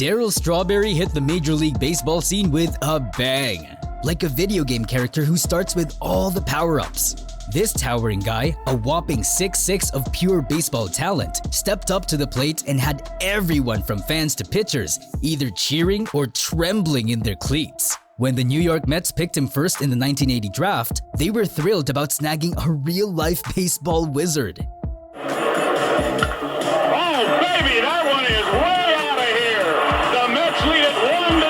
Darryl Strawberry hit the Major League Baseball scene with a bang, like a video game character who starts with all the power-ups. This towering guy, a whopping 6'6" of pure baseball talent, stepped up to the plate and had everyone from fans to pitchers either cheering or trembling in their cleats. When the New York Mets picked him first in the 1980 draft, they were thrilled about snagging a real-life baseball wizard. Oh, baby, that one is way out of here. The Mets lead it 1-0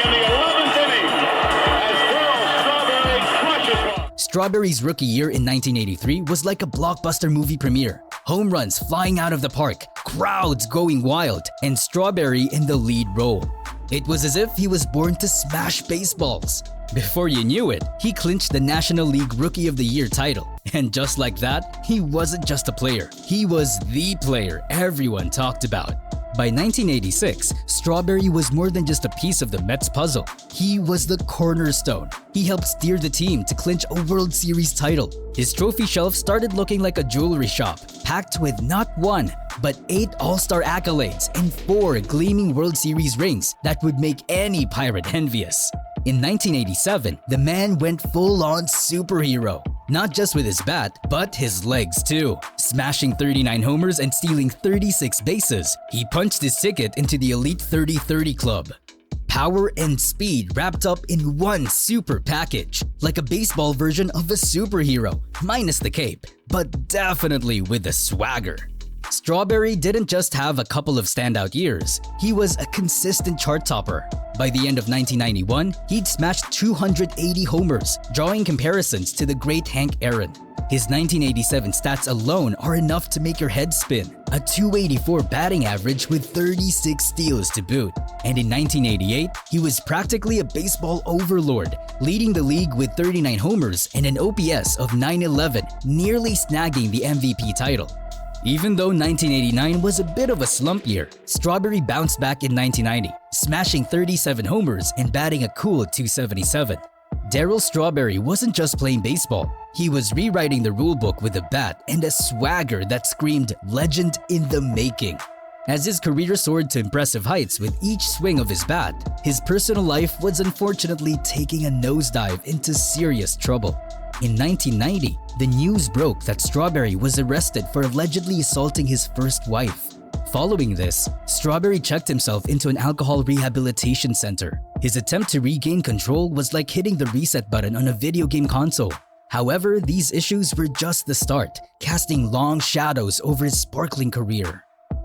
in the 11th inning as Darryl Strawberry crushes one. Strawberry's rookie year in 1983 was like a blockbuster movie premiere. Home runs flying out of the park, crowds going wild, and Strawberry in the lead role. It was as if he was born to smash baseballs. Before you knew it, he clinched the National League Rookie of the Year title. And just like that, he wasn't just a player. He was the player everyone talked about. By 1986, Strawberry was more than just a piece of the Mets puzzle. He was the cornerstone. He helped steer the team to clinch a World Series title. His trophy shelf started looking like a jewelry shop, packed with not one, but 8 All-Star accolades and 4 gleaming World Series rings that would make any pirate envious. In 1987, the man went full-on superhero. Not just with his bat, but his legs too. Smashing 39 homers and stealing 36 bases, he punched his ticket into the elite 30-30 club. Power and speed wrapped up in one super package, like a baseball version of a superhero, minus the cape, but definitely with the swagger. Strawberry didn't just have a couple of standout years, he was a consistent chart topper. By the end of 1991, he'd smashed 280 homers, drawing comparisons to the great Hank Aaron. His 1987 stats alone are enough to make your head spin. A .284 batting average with 36 steals to boot. And in 1988, he was practically a baseball overlord, leading the league with 39 homers and an OPS of .911, nearly snagging the MVP title. Even though 1989 was a bit of a slump year, Strawberry bounced back in 1990, smashing 37 homers and batting a cool .277. Darryl Strawberry wasn't just playing baseball, he was rewriting the rulebook with a bat and a swagger that screamed legend in the making. As his career soared to impressive heights with each swing of his bat, his personal life was unfortunately taking a nosedive into serious trouble. In 1990, the news broke that Strawberry was arrested for allegedly assaulting his first wife. Following this, Strawberry checked himself into an alcohol rehabilitation center. His attempt to regain control was like hitting the reset button on a video game console. However, these issues were just the start, casting long shadows over his sparkling career.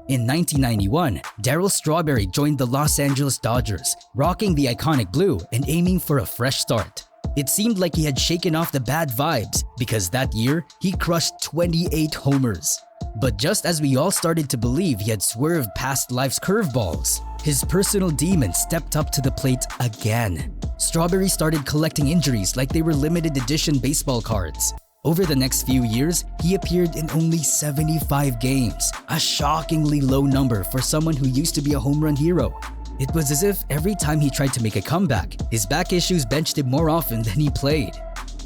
In 1991, Darryl Strawberry joined the Los Angeles Dodgers, rocking the iconic blue and aiming for a fresh start. It seemed like he had shaken off the bad vibes because that year, he crushed 28 homers. But just as we all started to believe he had swerved past life's curveballs, his personal demon stepped up to the plate again. Strawberry started collecting injuries like they were limited edition baseball cards. Over the next few years, he appeared in only 75 games, a shockingly low number for someone who used to be a home run hero. It was as if every time he tried to make a comeback, his back issues benched him more often than he played.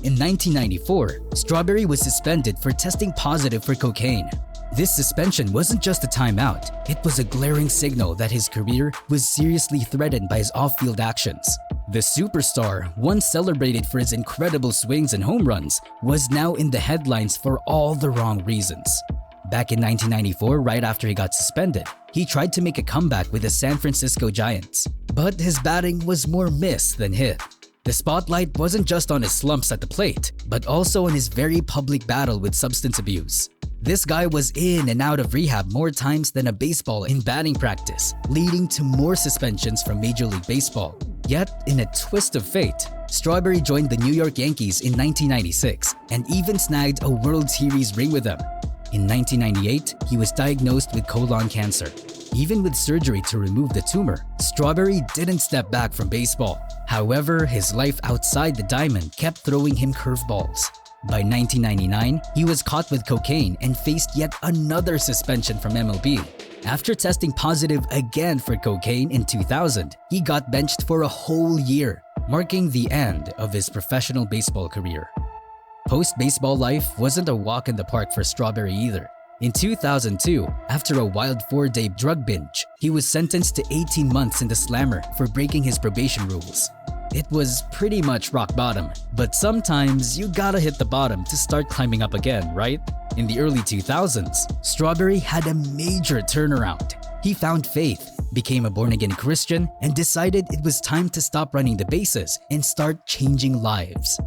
In 1994, Strawberry was suspended for testing positive for cocaine. This suspension wasn't just a timeout, it was a glaring signal that his career was seriously threatened by his off-field actions. The superstar, once celebrated for his incredible swings and home runs, was now in the headlines for all the wrong reasons. Back in 1994, right after he got suspended, he tried to make a comeback with the San Francisco Giants. But his batting was more miss than hit. The spotlight wasn't just on his slumps at the plate, but also on his very public battle with substance abuse. This guy was in and out of rehab more times than a baseball in batting practice, leading to more suspensions from Major League Baseball. Yet, in a twist of fate, Strawberry joined the New York Yankees in 1996 and even snagged a World Series ring with them. In 1998, he was diagnosed with colon cancer. Even with surgery to remove the tumor, Strawberry didn't step back from baseball. However, his life outside the diamond kept throwing him curveballs. By 1999, he was caught with cocaine and faced yet another suspension from MLB. After testing positive again for cocaine in 2000, he got benched for a whole year, marking the end of his professional baseball career. Post-baseball life wasn't a walk in the park for Strawberry either. In 2002, after a wild 4-day drug binge, he was sentenced to 18 months in the slammer for breaking his probation rules. It was pretty much rock bottom, but sometimes you gotta hit the bottom to start climbing up again, right? In the early 2000s, Strawberry had a major turnaround. He found faith, became a born-again Christian, and decided it was time to stop running the bases and start changing lives.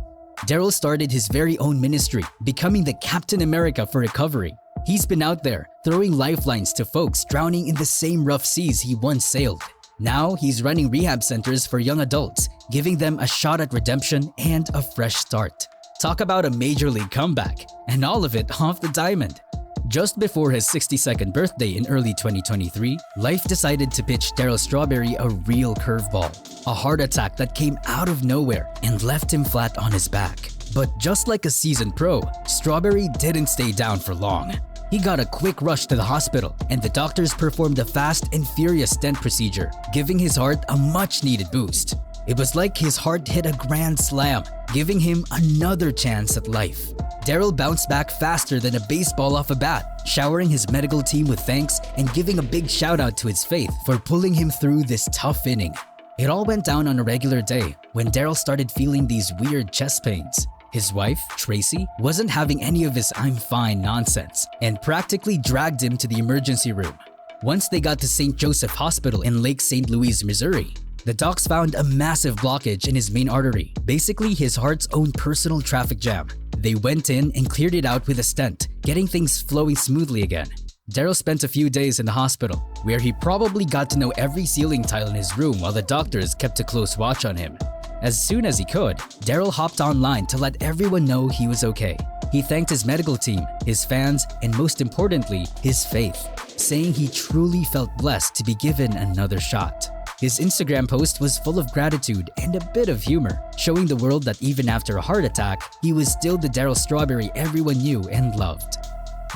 Daryl started his very own ministry, becoming the Captain America for recovery. He's been out there, throwing lifelines to folks drowning in the same rough seas he once sailed. Now he's running rehab centers for young adults, giving them a shot at redemption and a fresh start. Talk about a major league comeback, and all of it off the diamond. Just before his 62nd birthday in early 2023, life decided to pitch Daryl Strawberry a real curveball, a heart attack that came out of nowhere and left him flat on his back. But just like a seasoned pro, Strawberry didn't stay down for long. He got a quick rush to the hospital, and the doctors performed a fast and furious stent procedure, giving his heart a much-needed boost. It was like his heart hit a grand slam, giving him another chance at life. Daryl bounced back faster than a baseball off a bat, showering his medical team with thanks and giving a big shout-out to his faith for pulling him through this tough inning. It all went down on a regular day when Daryl started feeling these weird chest pains. His wife, Tracy, wasn't having any of his "I'm fine" nonsense and practically dragged him to the emergency room. Once they got to St. Joseph Hospital in Lake St. Louis, Missouri, the docs found a massive blockage in his main artery, basically his heart's own personal traffic jam. They went in and cleared it out with a stent, getting things flowing smoothly again. Daryl spent a few days in the hospital, where he probably got to know every ceiling tile in his room while the doctors kept a close watch on him. As soon as he could, Daryl hopped online to let everyone know he was okay. He thanked his medical team, his fans, and most importantly, his faith, saying he truly felt blessed to be given another shot. His Instagram post was full of gratitude and a bit of humor, showing the world that even after a heart attack, he was still the Daryl Strawberry everyone knew and loved.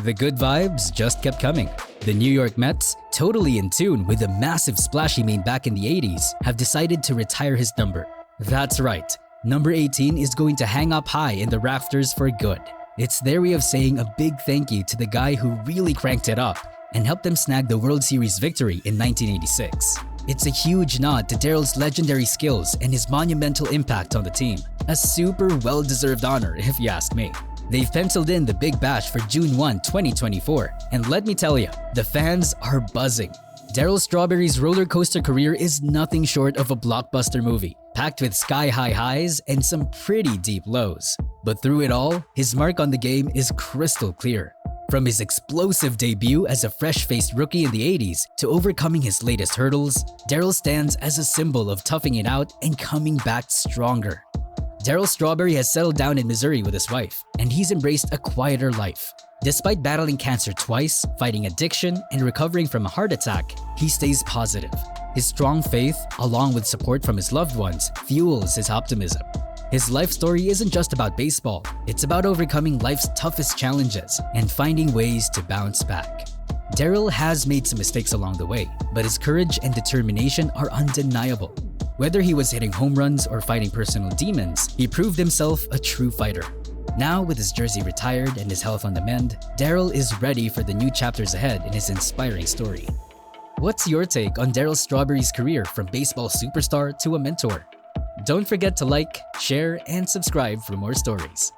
The good vibes just kept coming. The New York Mets, totally in tune with the massive splash he made back in the 80s, have decided to retire his number. That's right, number 18 is going to hang up high in the rafters for good. It's their way of saying a big thank you to the guy who really cranked it up and helped them snag the World Series victory in 1986. It's a huge nod to Daryl's legendary skills and his monumental impact on the team. A super well-deserved honor, if you ask me. They've penciled in the Big Bash for June 1, 2024, and let me tell you, the fans are buzzing. Daryl Strawberry's roller coaster career is nothing short of a blockbuster movie, packed with sky-high highs and some pretty deep lows. But through it all, his mark on the game is crystal clear. From his explosive debut as a fresh-faced rookie in the 80s to overcoming his latest hurdles, Daryl stands as a symbol of toughing it out and coming back stronger. Daryl Strawberry has settled down in Missouri with his wife, and he's embraced a quieter life. Despite battling cancer twice, fighting addiction, and recovering from a heart attack, he stays positive. His strong faith, along with support from his loved ones, fuels his optimism. His life story isn't just about baseball, it's about overcoming life's toughest challenges and finding ways to bounce back. Daryl has made some mistakes along the way, but his courage and determination are undeniable. Whether he was hitting home runs or fighting personal demons, he proved himself a true fighter. Now, with his jersey retired and his health on the mend, Daryl is ready for the new chapters ahead in his inspiring story. What's your take on Daryl Strawberry's career from baseball superstar to a mentor? Don't forget to like, share, and subscribe for more stories.